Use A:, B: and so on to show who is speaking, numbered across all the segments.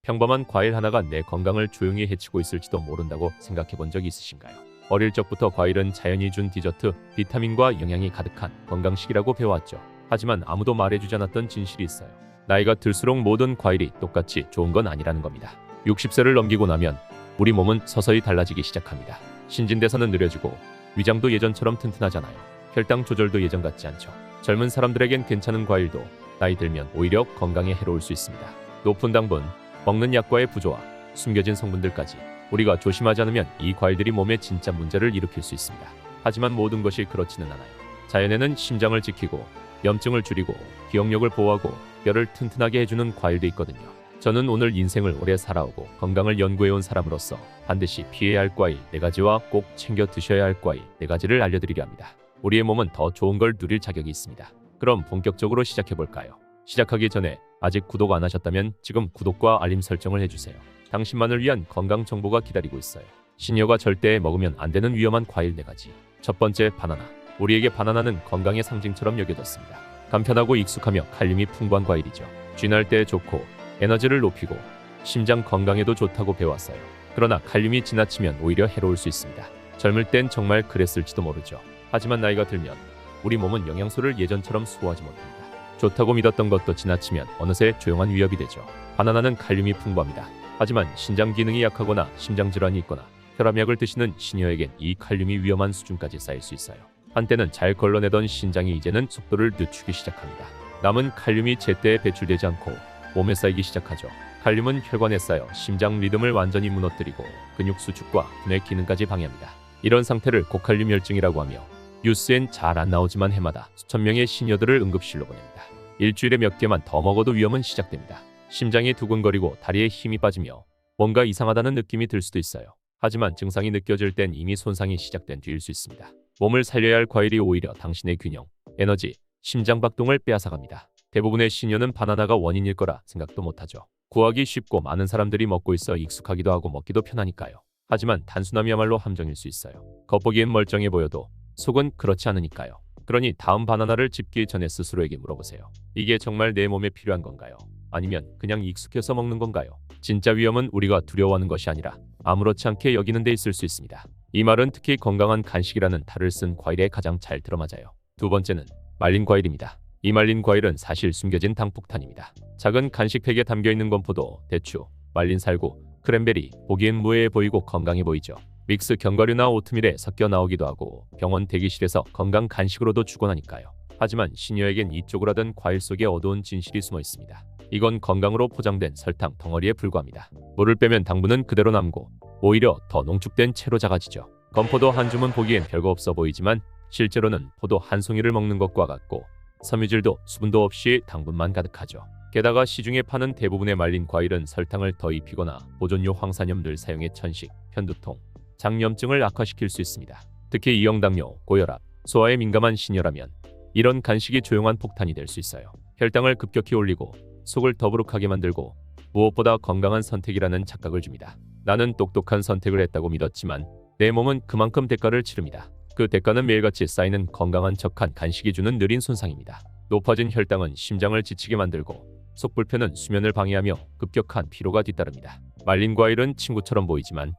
A: 평범한 과일 하나가 내 건강을 조용히 해치고 있을지도 모른다고 생각해 본 적 있으신가요? 어릴 적부터 과일은 자연이 준 디저트, 비타민과 영양이 가득한 건강식이라고 배워왔죠. 하지만 아무도 말해주지 않았던 진실이 있어요. 나이가 들수록 모든 과일이 똑같이 좋은 건 아니라는 겁니다. 60세를 넘기고 나면 우리 몸은 서서히 달라지기 시작합니다. 신진대사는 느려지고 위장도 예전처럼 튼튼하잖아요. 혈당 조절도 예전 같지 않죠. 젊은 사람들에겐 괜찮은 과일도 나이 들면 오히려 건강에 해로울 수 있습니다. 높은 당분, 먹는 약과의 부조화, 숨겨진 성분들까지 우리가 조심하지 않으면 이 과일들이 몸에 진짜 문제를 일으킬 수 있습니다. 하지만 모든 것이 그렇지는 않아요. 자연에는 심장을 지키고 염증을 줄이고 기억력을 보호하고 뼈를 튼튼하게 해주는 과일도 있거든요. 저는 오늘 인생을 오래 살아오고 건강을 연구해온 사람으로서 반드시 피해야 할 과일 4가지와 꼭 챙겨 드셔야 할 과일 4가지를 알려드리려 합니다. 우리의 몸은 더 좋은 걸 누릴 자격이 있습니다. 그럼 본격적으로 시작해볼까요? 시작하기 전에 아직 구독 안 하셨다면 지금 구독과 알림 설정을 해주세요. 당신만을 위한 건강 정보가 기다리고 있어요. 시니어가 절대 먹으면 안 되는 위험한 과일 4가지. 첫 번째, 바나나. 우리에게 바나나는 건강의 상징처럼 여겨졌습니다. 간편하고 익숙하며 칼륨이 풍부한 과일이죠. 쥐날 때 좋고 에너지를 높이고 심장 건강에도 좋다고 배웠어요. 그러나 칼륨이 지나치면 오히려 해로울 수 있습니다. 젊을 땐 정말 그랬을지도 모르죠. 하지만 나이가 들면 우리 몸은 영양소를 예전처럼 수호하지 못합니다. 좋다고 믿었던 것도 지나치면 어느새 조용한 위협이 되죠. 바나나는 칼륨이 풍부합니다. 하지만 신장 기능이 약하거나 심장질환이 있거나 혈압약을 드시는 시니어에겐 이 칼륨이 위험한 수준까지 쌓일 수 있어요. 한때는 잘 걸러내던 신장이 이제는 속도를 늦추기 시작합니다. 남은 칼륨이 제때 배출되지 않고 몸에 쌓이기 시작하죠. 칼륨은 혈관에 쌓여 심장 리듬을 완전히 무너뜨리고 근육 수축과 분해 기능까지 방해합니다. 이런 상태를 고칼륨 혈증이라고 하며 뉴스엔 잘 안 나오지만 해마다 수천 명의 시니어들을 응급실로 보냅니다. 일주일에 몇 개만 더 먹어도 위험은 시작됩니다. 심장이 두근거리고 다리에 힘이 빠지며 뭔가 이상하다는 느낌이 들 수도 있어요. 하지만 증상이 느껴질 땐 이미 손상이 시작된 뒤일 수 있습니다. 몸을 살려야 할 과일이 오히려 당신의 균형, 에너지, 심장 박동을 빼앗아갑니다. 대부분의 시니어는 바나나가 원인일 거라 생각도 못하죠. 구하기 쉽고 많은 사람들이 먹고 있어 익숙하기도 하고 먹기도 편하니까요. 하지만 단순함이야말로 함정일 수 있어요. 겉보기엔 멀쩡해 보여도 속은 그렇지 않으니까요. 그러니 다음 바나나를 집기 전에 스스로에게 물어보세요. 이게 정말 내 몸에 필요한 건가요? 아니면 그냥 익숙해서 먹는 건가요? 진짜 위험은 우리가 두려워하는 것이 아니라 아무렇지 않게 여기는 데 있을 수 있습니다. 이 말은 특히 건강한 간식이라는 탈을 쓴 과일에 가장 잘 들어맞아요. 두 번째는 말린 과일입니다. 이 말린 과일은 사실 숨겨진 당폭탄입니다. 작은 간식팩에 담겨있는 건포도, 대추, 말린 살구, 크랜베리, 보기엔 무해해 보이고 건강해 보이죠. 믹스 견과류나 오트밀에 섞여 나오기도 하고 병원 대기실에서 건강 간식으로도 주곤 하니까요. 하지만 시니어에겐 이 쪼그라든 과일 속에 어두운 진실이 숨어 있습니다. 이건 건강으로 포장된 설탕 덩어리에 불과합니다. 물을 빼면 당분은 그대로 남고 오히려 더 농축된 채로 작아지죠. 건포도 한 줌은 보기엔 별거 없어 보이지만 실제로는 포도 한 송이를 먹는 것과 같고 섬유질도 수분도 없이 당분만 가득하죠. 게다가 시중에 파는 대부분의 말린 과일은 설탕을 더 입히거나 보존료 황산염을 사용해 천식, 편두통, 장염증을 악화시킬 수 있습니다. 특히 이형당뇨, 고혈압, 소화에 민감한 시니어라면 이런 간식이 조용한 폭탄이 될 수 있어요. 혈당을 급격히 올리고 속을 더부룩하게 만들고 무엇보다 건강한 선택이라는 착각을 줍니다. 나는 똑똑한 선택을 했다고 믿었지만 내 몸은 그만큼 대가를 치릅니다. 그 대가는 매일같이 쌓이는 건강한 척한 간식이 주는 느린 손상입니다. 높아진 혈당은 심장을 지치게 만들고 속불편은 수면을 방해하며 급격한 피로가 뒤따릅니다. 말린 과일은 친구처럼 보이지만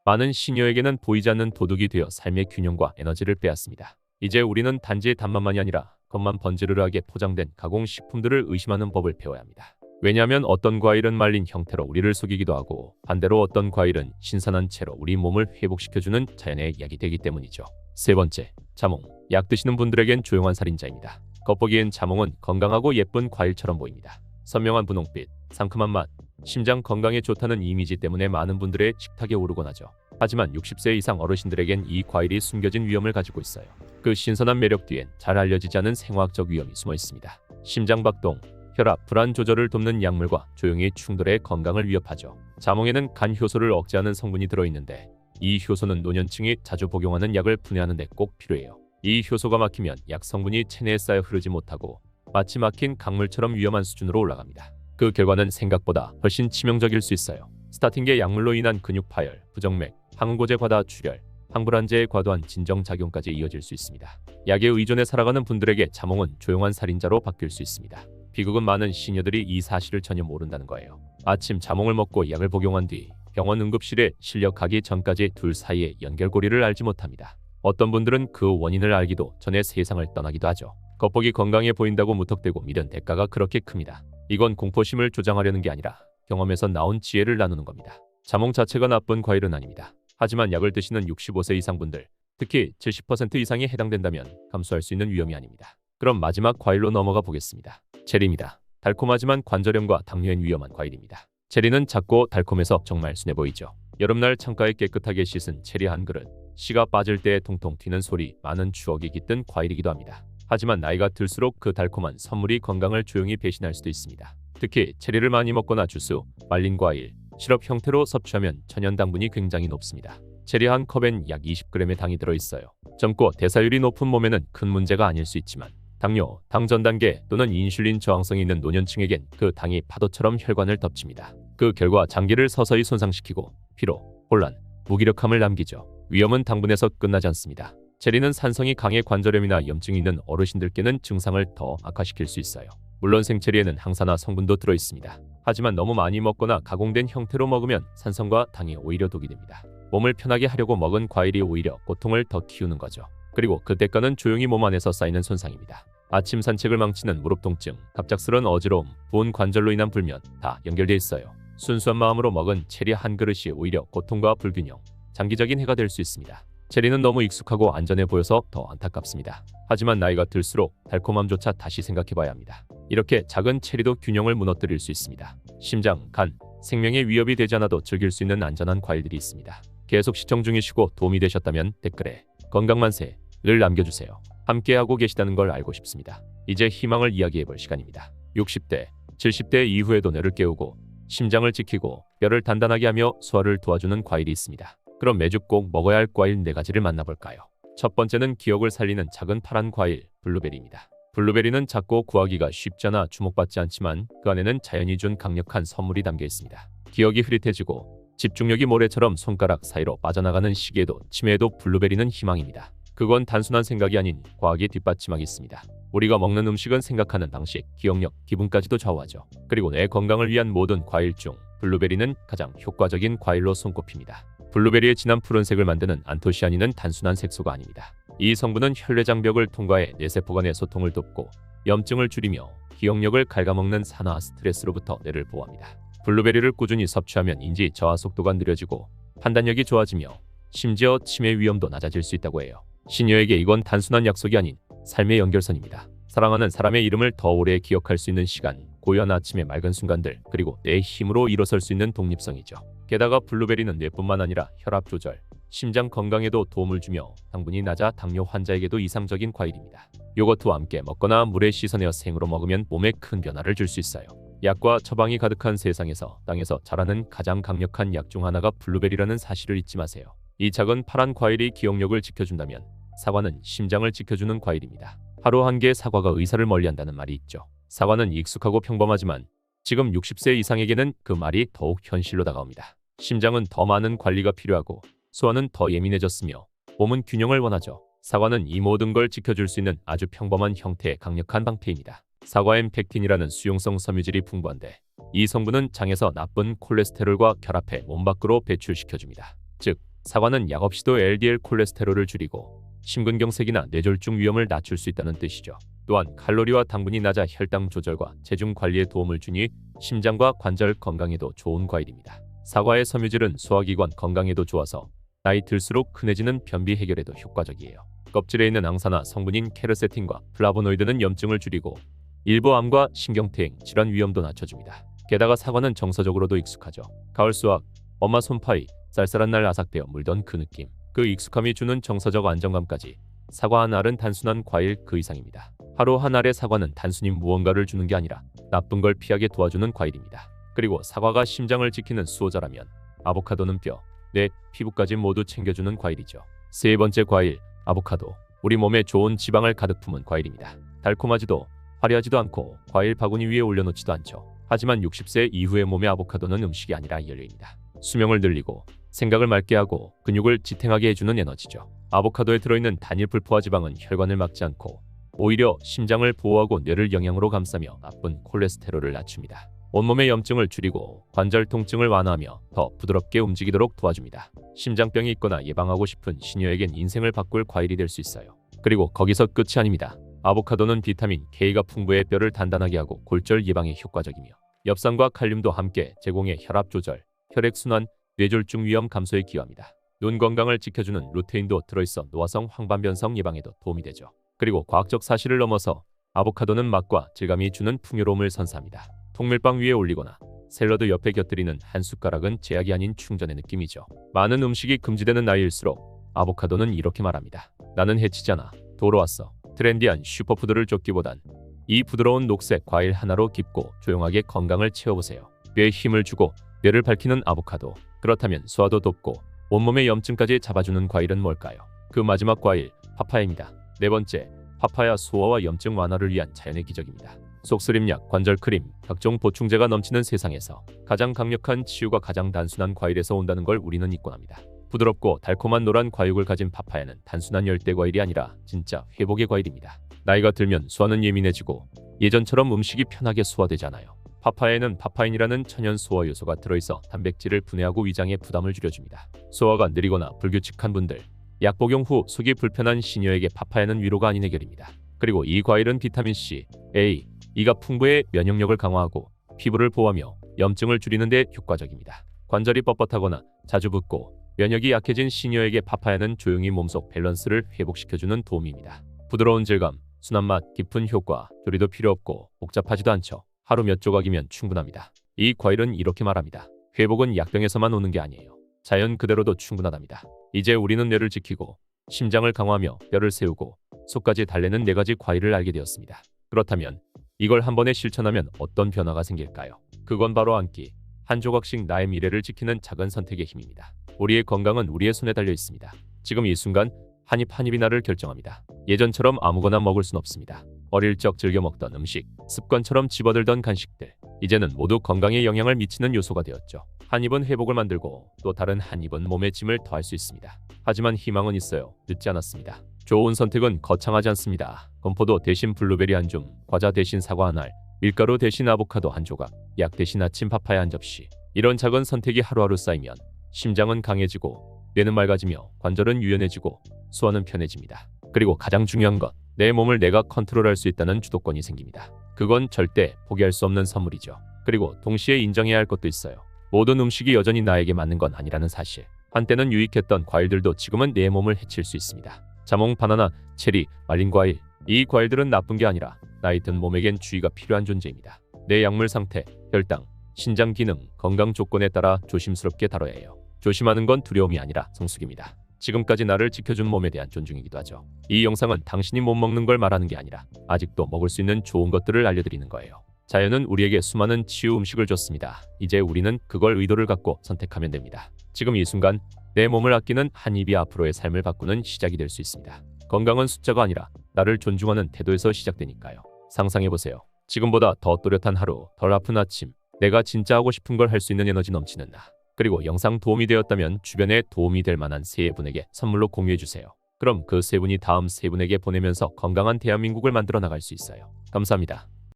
A: 많은 시니어에게는 보이지 않는 도둑이 되어 삶의 균형과 에너지를 빼앗습니다. 이제 우리는 단지 단맛만이 아니라 겉만 번지르르하게 포장된 가공식품들을 의심하는 법을 배워야 합니다. 왜냐하면 어떤 과일은 말린 형태로 우리를 속이기도 하고 반대로 어떤 과일은 신선한 채로 우리 몸을 회복시켜주는 자연의 약이 되기 때문이죠. 세 번째, 자몽. 약 드시는 분들에겐 조용한 살인자입니다. 겉보기엔 자몽은 건강하고 예쁜 과일처럼 보입니다. 선명한 분홍빛, 상큼한 맛, 심장 건강에 좋다는 이미지 때문에 많은 분들의 식탁에 오르곤 하죠. 하지만 60세 이상 어르신들에겐 이 과일이 숨겨진 위험을 가지고 있어요. 그 신선한 매력 뒤엔 잘 알려지지 않은 생화학적 위험이 숨어 있습니다. 심장 박동, 혈압, 불안 조절을 돕는 약물과 조용히 충돌해 건강을 위협하죠. 자몽에는 간 효소를 억제하는 성분이 들어있는데 이 효소는 노년층이 자주 복용하는 약을 분해하는 데 꼭 필요해요. 이 효소가 막히면 약 성분이 체내에 쌓여 흐르지 못하고 마치 막힌 강물처럼 위험한 수준으로 올라갑니다. 그 결과는 생각보다 훨씬 치명적일 수 있어요. 스타틴계 약물로 인한 근육 파열, 부정맥, 항고제 과다 출혈, 항불안제의 과도한 진정작용까지 이어질 수 있습니다. 약에 의존해 살아가는 분들에게 자몽은 조용한 살인자로 바뀔 수 있습니다. 비극은 많은 시니어들이 이 사실을 전혀 모른다는 거예요. 아침 자몽을 먹고 약을 복용한 뒤 병원 응급실에 실려가기 전까지 둘 사이의 연결고리를 알지 못합니다. 어떤 분들은 그 원인을 알기도 전에 세상을 떠나기도 하죠. 겉보기 건강해 보인다고 무턱대고 믿은 대가가 그렇게 큽니다. 이건 공포심을 조장하려는 게 아니라 경험에서 나온 지혜를 나누는 겁니다. 자몽 자체가 나쁜 과일은 아닙니다. 하지만 약을 드시는 65세 이상 분들, 특히 70% 이상에 해당된다면 감수할 수 있는 위험이 아닙니다. 그럼 마지막 과일로 넘어가 보겠습니다. 체리입니다. 달콤하지만 관절염과 당뇨엔 위험한 과일입니다. 체리는 작고 달콤해서 정말 순해 보이죠. 여름날 창가에 깨끗하게 씻은 체리 한 그릇, 씨가 빠질 때 통통 튀는 소리, 많은 추억이 깃든 과일이기도 합니다. 하지만 나이가 들수록 그 달콤한 선물이 건강을 조용히 배신할 수도 있습니다. 특히 체리를 많이 먹거나 주스, 말린 과일, 시럽 형태로 섭취하면 천연 당분이 굉장히 높습니다. 체리 한 컵엔 약 20g의 당이 들어있어요. 젊고 대사율이 높은 몸에는 큰 문제가 아닐 수 있지만 당뇨, 당 전 단계 또는 인슐린 저항성이 있는 노년층에겐 그 당이 파도처럼 혈관을 덮칩니다. 그 결과 장기를 서서히 손상시키고 피로, 혼란, 무기력함을 남기죠. 위험은 당분에서 끝나지 않습니다. 체리는 산성이 강해 관절염이나 염증이 있는 어르신들께는 증상을 더 악화시킬 수 있어요. 물론 생체리에는 항산화 성분도 들어있습니다. 하지만 너무 많이 먹거나 가공된 형태로 먹으면 산성과 당이 오히려 독이 됩니다. 몸을 편하게 하려고 먹은 과일이 오히려 고통을 더 키우는 거죠. 그리고 그 대가는 조용히 몸 안에서 쌓이는 손상입니다. 아침 산책을 망치는 무릎 통증, 갑작스런 어지러움, 부은 관절로 인한 불면 다 연결돼 있어요. 순수한 마음으로 먹은 체리 한 그릇이 오히려 고통과 불균형, 장기적인 해가 될 수 있습니다. 체리는 너무 익숙하고 안전해 보여서 더 안타깝습니다. 하지만 나이가 들수록 달콤함조차 다시 생각해봐야 합니다. 이렇게 작은 체리도 균형을 무너뜨릴 수 있습니다. 심장, 간, 생명에 위협이 되지 않아도 즐길 수 있는 안전한 과일들이 있습니다. 계속 시청 중이시고 도움이 되셨다면 댓글에 건강만세를 남겨주세요. 함께하고 계시다는 걸 알고 싶습니다. 이제 희망을 이야기해볼 시간입니다. 60대, 70대 이후에도 뇌를 깨우고 심장을 지키고 뼈를 단단하게 하며 소화를 도와주는 과일이 있습니다. 그럼 매주 꼭 먹어야 할 과일 4가지를 만나볼까요? 첫 번째는 기억을 살리는 작은 파란 과일, 블루베리입니다. 블루베리는 작고 구하기가 쉽지 않아 주목받지 않지만 그 안에는 자연이 준 강력한 선물이 담겨 있습니다. 기억이 흐릿해지고 집중력이 모래처럼 손가락 사이로 빠져나가는 시기에도 치매에도 블루베리는 희망입니다. 그건 단순한 생각이 아닌 과학이 뒷받침하고 있습니다. 우리가 먹는 음식은 생각하는 방식, 기억력, 기분까지도 좌우하죠. 그리고 내 건강을 위한 모든 과일 중 블루베리는 가장 효과적인 과일로 손꼽힙니다. 블루베리의 진한 푸른색을 만드는 안토시아닌은 단순한 색소가 아닙니다. 이 성분은 혈내장벽을 통과해 뇌세포 간의 소통을 돕고 염증을 줄이며 기억력을 갉아먹는 산화 스트레스로부터 뇌를 보호합니다. 블루베리를 꾸준히 섭취하면 인지 저하 속도가 느려지고 판단력이 좋아지며 심지어 치매 위험도 낮아질 수 있다고 해요. 시니어에게 이건 단순한 약속이 아닌 삶의 연결선입니다. 사랑하는 사람의 이름을 더 오래 기억할 수 있는 시간, 고요한 아침의 맑은 순간들, 그리고 내 힘으로 일어설 수 있는 독립성이죠. 게다가 블루베리는 뇌뿐만 아니라 혈압 조절, 심장 건강에도 도움을 주며 당분이 낮아 당뇨 환자에게도 이상적인 과일입니다. 요거트와 함께 먹거나 물에 씻어내어 생으로 먹으면 몸에 큰 변화를 줄 수 있어요. 약과 처방이 가득한 세상에서 땅에서 자라는 가장 강력한 약 중 하나가 블루베리라는 사실을 잊지 마세요. 이 작은 파란 과일이 기억력을 지켜준다면 사과는 심장을 지켜주는 과일입니다. 하루 한 개의 사과가 의사를 멀리한다는 말이 있죠. 사과는 익숙하고 평범하지만 지금 60세 이상에게는 그 말이 더욱 현실로 다가옵니다. 심장은 더 많은 관리가 필요하고 소화는 더 예민해졌으며 몸은 균형을 원하죠. 사과는 이 모든 걸 지켜줄 수 있는 아주 평범한 형태의 강력한 방패입니다. 사과엔 펙틴이라는 수용성 섬유질이 풍부한데 이 성분은 장에서 나쁜 콜레스테롤과 결합해 몸 밖으로 배출시켜줍니다. 즉, 사과는 약 없이도 LDL 콜레스테롤을 줄이고 심근경색이나 뇌졸중 위험을 낮출 수 있다는 뜻이죠. 또한 칼로리와 당분이 낮아 혈당 조절과 체중 관리에 도움을 주니 심장과 관절 건강에도 좋은 과일입니다. 사과의 섬유질은 소화기관 건강에도 좋아서 나이 들수록 흔해지는 변비 해결에도 효과적이에요. 껍질에 있는 항산화 성분인 케르세틴과 플라보노이드는 염증을 줄이고 일부 암과 신경퇴행, 질환 위험도 낮춰줍니다. 게다가 사과는 정서적으로도 익숙하죠. 가을 수확, 엄마 손파이, 쌀쌀한 날 아삭대어 물던 그 느낌, 그 익숙함이 주는 정서적 안정감까지 사과 한 알은 단순한 과일 그 이상입니다. 하루 한 알의 사과는 단순히 무언가를 주는 게 아니라 나쁜 걸 피하게 도와주는 과일입니다. 그리고 사과가 심장을 지키는 수호자라면 아보카도는 뼈, 뇌, 피부까지 모두 챙겨주는 과일이죠. 세 번째 과일, 아보카도. 우리 몸에 좋은 지방을 가득 품은 과일입니다. 달콤하지도 화려하지도 않고 과일 바구니 위에 올려놓지도 않죠. 하지만 60세 이후의 몸의 아보카도는 음식이 아니라 연료입니다. 수명을 늘리고 생각을 맑게 하고 근육을 지탱하게 해주는 에너지죠. 아보카도에 들어있는 단일 불포화 지방은 혈관을 막지 않고 오히려 심장을 보호하고 뇌를 영양으로 감싸며 나쁜 콜레스테롤을 낮춥니다. 온몸의 염증을 줄이고 관절 통증을 완화하며 더 부드럽게 움직이도록 도와줍니다. 심장병이 있거나 예방하고 싶은 시니어에겐 인생을 바꿀 과일이 될 수 있어요. 그리고 거기서 끝이 아닙니다. 아보카도는 비타민 K가 풍부해 뼈를 단단하게 하고 골절 예방에 효과적이며 엽산과 칼륨도 함께 제공해 혈압 조절, 혈액순환, 뇌졸중 위험 감소에 기여합니다. 눈 건강을 지켜주는 루테인도 들어있어 노화성 황반변성 예방에도 도움이 되죠. 그리고 과학적 사실을 넘어서 아보카도는 맛과 질감이 주는 풍요로움을 선사합니다. 통밀빵 위에 올리거나 샐러드 옆에 곁들이는 한 숟가락은 제약이 아닌 충전의 느낌이죠. 많은 음식이 금지되는 나이일수록 아보카도는 이렇게 말합니다. 나는 해치지 않아. 도로 왔어. 트렌디한 슈퍼푸드를 쫓기보단 이 부드러운 녹색 과일 하나로 깊고 조용하게 건강을 채워보세요. 뼈에 힘을 주고 뇌를 밝히는 아보카도. 그렇다면 소화도 돕고 온몸의 염증까지 잡아주는 과일은 뭘까요? 그 마지막 과일, 파파야입니다. 네 번째, 파파야 소화와 염증 완화를 위한 자연의 기적입니다. 속쓰림약, 관절크림, 각종 보충제가 넘치는 세상에서 가장 강력한 치유가 가장 단순한 과일에서 온다는 걸 우리는 잊곤 합니다. 부드럽고 달콤한 노란 과육을 가진 파파야는 단순한 열대 과일이 아니라 진짜 회복의 과일입니다. 나이가 들면 소화는 예민해지고 예전처럼 음식이 편하게 소화되지 않아요. 파파야에는 파파인이라는 천연 소화 요소가 들어있어 단백질을 분해하고 위장의 부담을 줄여줍니다. 소화가 느리거나 불규칙한 분들, 약 복용 후 속이 불편한 시니어에게 파파야는 위로가 아닌 해결입니다. 그리고 이 과일은 비타민 C, A, E가 풍부해 면역력을 강화하고 피부를 보호하며 염증을 줄이는 데 효과적입니다. 관절이 뻣뻣하거나 자주 붓고 면역이 약해진 시니어에게 파파야는 조용히 몸속 밸런스를 회복시켜주는 도움입니다. 부드러운 질감, 순한 맛, 깊은 효과, 조리도 필요 없고 복잡하지도 않죠. 하루 몇 조각이면 충분합니다. 이 과일은 이렇게 말합니다. 회복은 약병에서만 오는 게 아니에요. 자연 그대로도 충분하답니다. 이제 우리는 뇌를 지키고 심장을 강화하며 뼈를 세우고 속까지 달래는 4가지 과일을 알게 되었습니다. 그렇다면 이걸 한 번에 실천하면 어떤 변화가 생길까요? 그건 바로 한 끼, 한 조각씩 나의 미래를 지키는 작은 선택의 힘입니다. 우리의 건강은 우리의 손에 달려 있습니다. 지금 이 순간 한 입 한 입이 나를 결정합니다. 예전처럼 아무거나 먹을 순 없습니다. 어릴 적 즐겨 먹던 음식, 습관처럼 집어들던 간식들, 이제는 모두 건강에 영향을 미치는 요소가 되었죠. 한 입은 회복을 만들고 또 다른 한 입은 몸의 짐을 더할 수 있습니다. 하지만 희망은 있어요. 늦지 않았습니다. 좋은 선택은 거창하지 않습니다. 건포도 대신 블루베리 한 줌, 과자 대신 사과 한 알, 밀가루 대신 아보카도 한 조각, 약 대신 아침 파파야 한 접시. 이런 작은 선택이 하루하루 쌓이면 심장은 강해지고 뇌는 맑아지며 관절은 유연해지고 소화는 편해집니다. 그리고 가장 중요한 것, 내 몸을 내가 컨트롤할 수 있다는 주도권이 생깁니다. 그건 절대 포기할 수 없는 선물이죠. 그리고 동시에 인정해야 할 것도 있어요. 모든 음식이 여전히 나에게 맞는 건 아니라는 사실. 한때는 유익했던 과일들도 지금은 내 몸을 해칠 수 있습니다. 자몽, 바나나, 체리, 말린 과일. 이 과일들은 나쁜 게 아니라 나이 든 몸에겐 주의가 필요한 존재입니다. 내 약물 상태, 혈당, 신장 기능, 건강 조건에 따라 조심스럽게 다뤄야 해요. 조심하는 건 두려움이 아니라 성숙입니다. 지금까지 나를 지켜준 몸에 대한 존중이기도 하죠. 이 영상은 당신이 못 먹는 걸 말하는 게 아니라 아직도 먹을 수 있는 좋은 것들을 알려드리는 거예요. 자연은 우리에게 수많은 치유 음식을 줬습니다. 이제 우리는 그걸 의도를 갖고 선택하면 됩니다. 지금 이 순간 내 몸을 아끼는 한 입이 앞으로의 삶을 바꾸는 시작이 될 수 있습니다. 건강은 숫자가 아니라 나를 존중하는 태도에서 시작되니까요. 상상해보세요. 지금보다 더 또렷한 하루, 덜 아픈 아침, 내가 진짜 하고 싶은 걸 할 수 있는 에너지 넘치는 나. 그리고 영상 도움이 되었다면 주변에 도움이 될 만한 3분에게 선물로 공유해주세요. 그럼 그 3분이 다음 3분에게 보내면서 건강한 대한민국을 만들어 나갈 수 있어요. 감사합니다.